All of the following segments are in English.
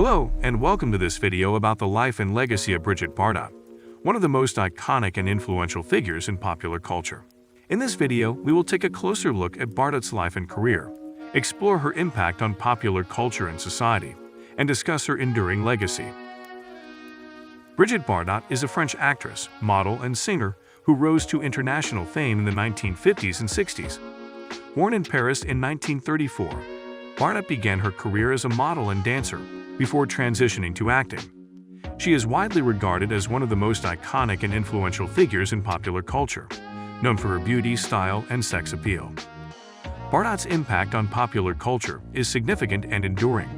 Hello, and welcome to this video about the life and legacy of Brigitte Bardot, one of the most iconic and influential figures in popular culture. In this video, we will take a closer look at Bardot's life and career, explore her impact on popular culture and society, and discuss her enduring legacy. Brigitte Bardot is a French actress, model, and singer who rose to international fame in the 1950s and 60s. Born in Paris in 1934, Bardot began her career as a model and dancer before transitioning to acting. She is widely regarded as one of the most iconic and influential figures in popular culture, known for her beauty, style, and sex appeal. Bardot's impact on popular culture is significant and enduring.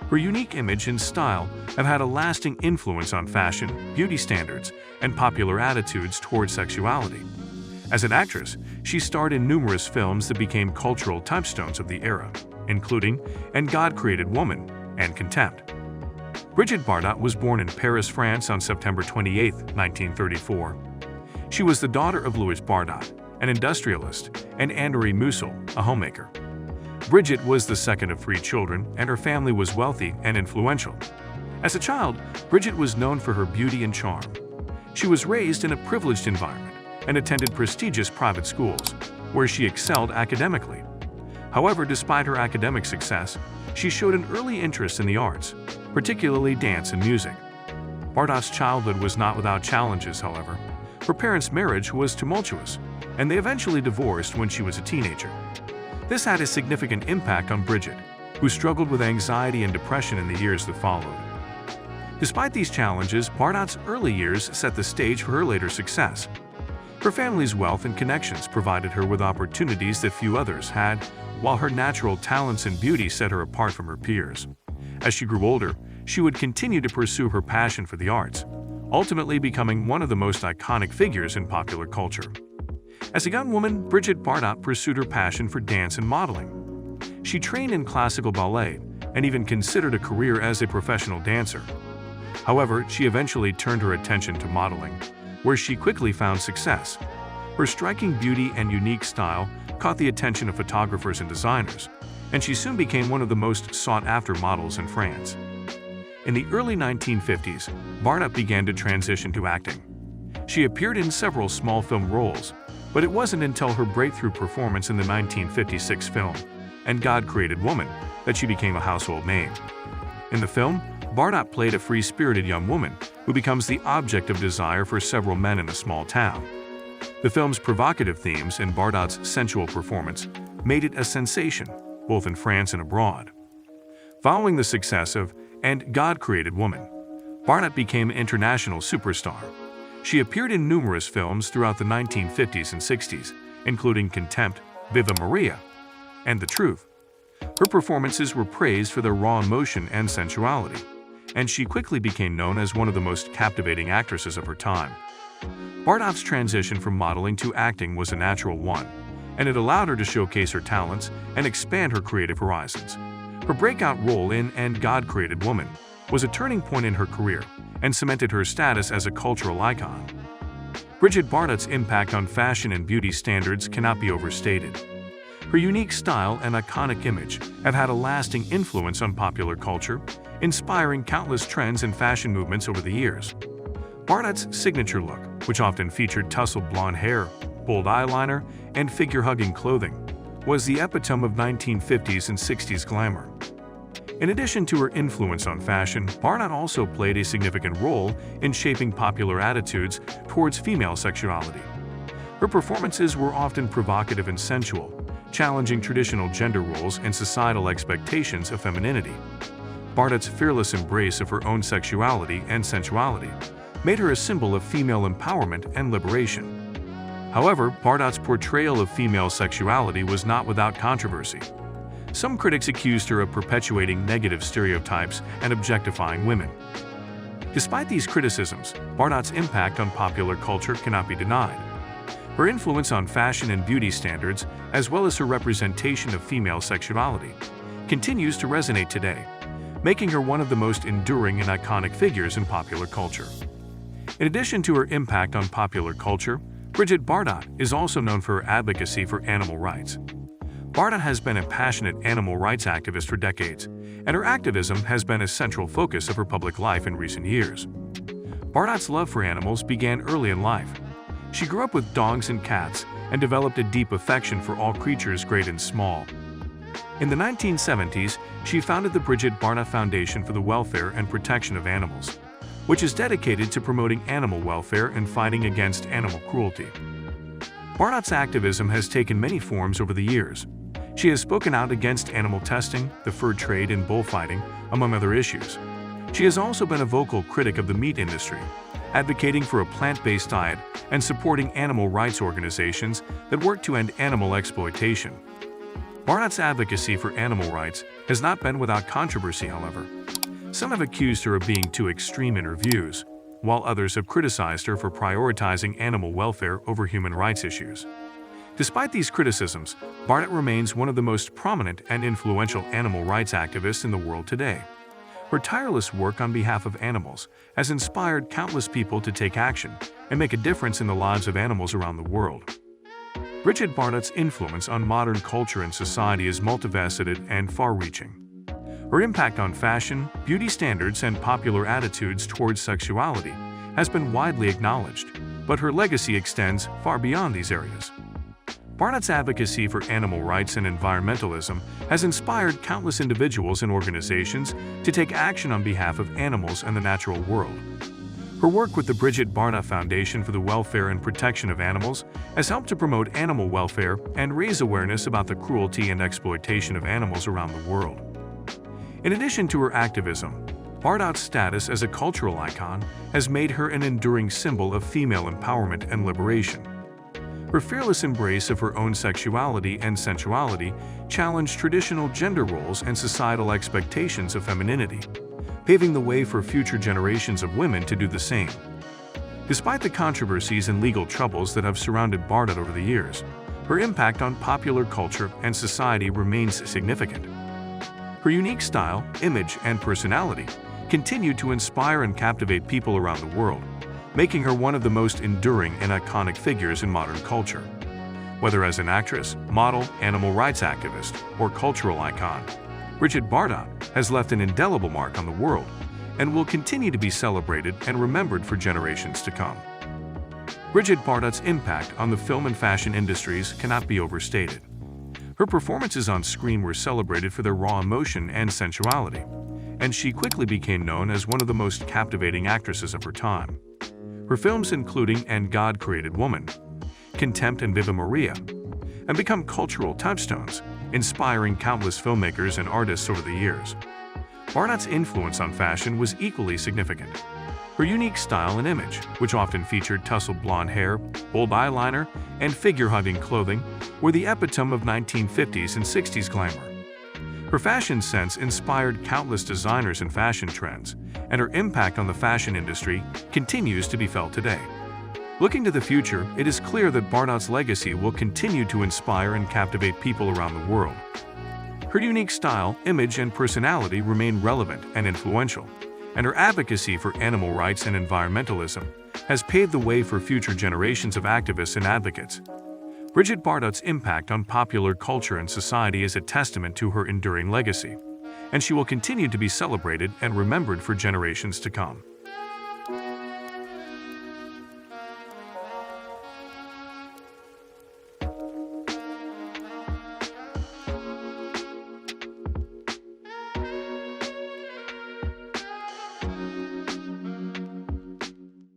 Her unique image and style have had a lasting influence on fashion, beauty standards, and popular attitudes towards sexuality. As an actress, she starred in numerous films that became cultural touchstones of the era, including And God Created Woman and Contempt. Brigitte Bardot was born in Paris, France on September 28, 1934. She was the daughter of Louis Bardot, an industrialist, and Anne-Marie Musil, a homemaker. Brigitte was the second of 3 children, and her family was wealthy and influential. As a child, Brigitte was known for her beauty and charm. She was raised in a privileged environment and attended prestigious private schools, where she excelled academically. However, despite her academic success, she showed an early interest in the arts, particularly dance and music. Bardot's childhood was not without challenges, however. Her parents' marriage was tumultuous, and they eventually divorced when she was a teenager. This had a significant impact on Brigitte, who struggled with anxiety and depression in the years that followed. Despite these challenges, Bardot's early years set the stage for her later success. Her family's wealth and connections provided her with opportunities that few others had, while her natural talents and beauty set her apart from her peers. As she grew older, she would continue to pursue her passion for the arts, ultimately becoming one of the most iconic figures in popular culture. As a young woman, Brigitte Bardot pursued her passion for dance and modeling. She trained in classical ballet and even considered a career as a professional dancer. However, she eventually turned her attention to modeling, where she quickly found success. Her striking beauty and unique style caught the attention of photographers and designers, and she soon became one of the most sought-after models in France. In the early 1950s, Bardot began to transition to acting. She appeared in several small film roles, but it wasn't until her breakthrough performance in the 1956 film, And God Created Woman, that she became a household name. In the film, Bardot played a free-spirited young woman who becomes the object of desire for several men in a small town. The film's provocative themes and Bardot's sensual performance made it a sensation, both in France and abroad. Following the success of And God Created Woman, Bardot became an international superstar. She appeared in numerous films throughout the 1950s and 60s, including Contempt, Viva Maria, and The Truth. Her performances were praised for their raw emotion and sensuality, and she quickly became known as one of the most captivating actresses of her time. Bardot's transition from modeling to acting was a natural one, and it allowed her to showcase her talents and expand her creative horizons. Her breakout role in And God Created Woman was a turning point in her career and cemented her status as a cultural icon. Brigitte Bardot's impact on fashion and beauty standards cannot be overstated. Her unique style and iconic image have had a lasting influence on popular culture, inspiring countless trends and fashion movements over the years. Bardot's signature look, which often featured tousled blonde hair, bold eyeliner, and figure-hugging clothing, was the epitome of 1950s and 60s glamour. In addition to her influence on fashion, Bardot also played a significant role in shaping popular attitudes towards female sexuality. Her performances were often provocative and sensual, challenging traditional gender roles and societal expectations of femininity. Bardot's fearless embrace of her own sexuality and sensuality made her a symbol of female empowerment and liberation. However, Bardot's portrayal of female sexuality was not without controversy. Some critics accused her of perpetuating negative stereotypes and objectifying women. Despite these criticisms, Bardot's impact on popular culture cannot be denied. Her influence on fashion and beauty standards, as well as her representation of female sexuality, continues to resonate today, making her one of the most enduring and iconic figures in popular culture. In addition to her impact on popular culture, Brigitte Bardot is also known for her advocacy for animal rights. Bardot has been a passionate animal rights activist for decades, and her activism has been a central focus of her public life in recent years. Bardot's love for animals began early in life. She grew up with dogs and cats and developed a deep affection for all creatures great and small. In the 1970s, she founded the Brigitte Bardot Foundation for the Welfare and Protection of Animals, which is dedicated to promoting animal welfare and fighting against animal cruelty. Bardot's activism has taken many forms over the years. She has spoken out against animal testing, the fur trade, and bullfighting, among other issues. She has also been a vocal critic of the meat industry, advocating for a plant-based diet and supporting animal rights organizations that work to end animal exploitation. Bardot's advocacy for animal rights has not been without controversy, however. Some have accused her of being too extreme in her views, while others have criticized her for prioritizing animal welfare over human rights issues. Despite these criticisms, Bardot remains one of the most prominent and influential animal rights activists in the world today. Her tireless work on behalf of animals has inspired countless people to take action and make a difference in the lives of animals around the world. Brigitte Bardot's influence on modern culture and society is multifaceted and far-reaching. Her impact on fashion, beauty standards, and popular attitudes towards sexuality has been widely acknowledged, but her legacy extends far beyond these areas. Bardot's advocacy for animal rights and environmentalism has inspired countless individuals and organizations to take action on behalf of animals and the natural world. Her work with the Brigitte Bardot Foundation for the Welfare and Protection of Animals has helped to promote animal welfare and raise awareness about the cruelty and exploitation of animals around the world. In addition to her activism, Bardot's status as a cultural icon has made her an enduring symbol of female empowerment and liberation. Her fearless embrace of her own sexuality and sensuality challenged traditional gender roles and societal expectations of femininity, paving the way for future generations of women to do the same. Despite the controversies and legal troubles that have surrounded Bardot over the years, her impact on popular culture and society remains significant. Her unique style, image, and personality continue to inspire and captivate people around the world, making her one of the most enduring and iconic figures in modern culture. Whether as an actress, model, animal rights activist, or cultural icon, Brigitte Bardot has left an indelible mark on the world and will continue to be celebrated and remembered for generations to come. Brigitte Bardot's impact on the film and fashion industries cannot be overstated. Her performances on screen were celebrated for their raw emotion and sensuality, and she quickly became known as one of the most captivating actresses of her time. Her films including And God Created Woman, Contempt, and Viva Maria have become cultural touchstones, inspiring countless filmmakers and artists over the years. Bardot's influence on fashion was equally significant. Her unique style and image, which often featured tousled blonde hair, bold eyeliner, and figure-hugging clothing, were the epitome of 1950s and 60s glamour. Her fashion sense inspired countless designers and fashion trends, and her impact on the fashion industry continues to be felt today. Looking to the future, it is clear that Bardot's legacy will continue to inspire and captivate people around the world. Her unique style, image, and personality remain relevant and influential, and her advocacy for animal rights and environmentalism has paved the way for future generations of activists and advocates. Brigitte Bardot's impact on popular culture and society is a testament to her enduring legacy, and she will continue to be celebrated and remembered for generations to come.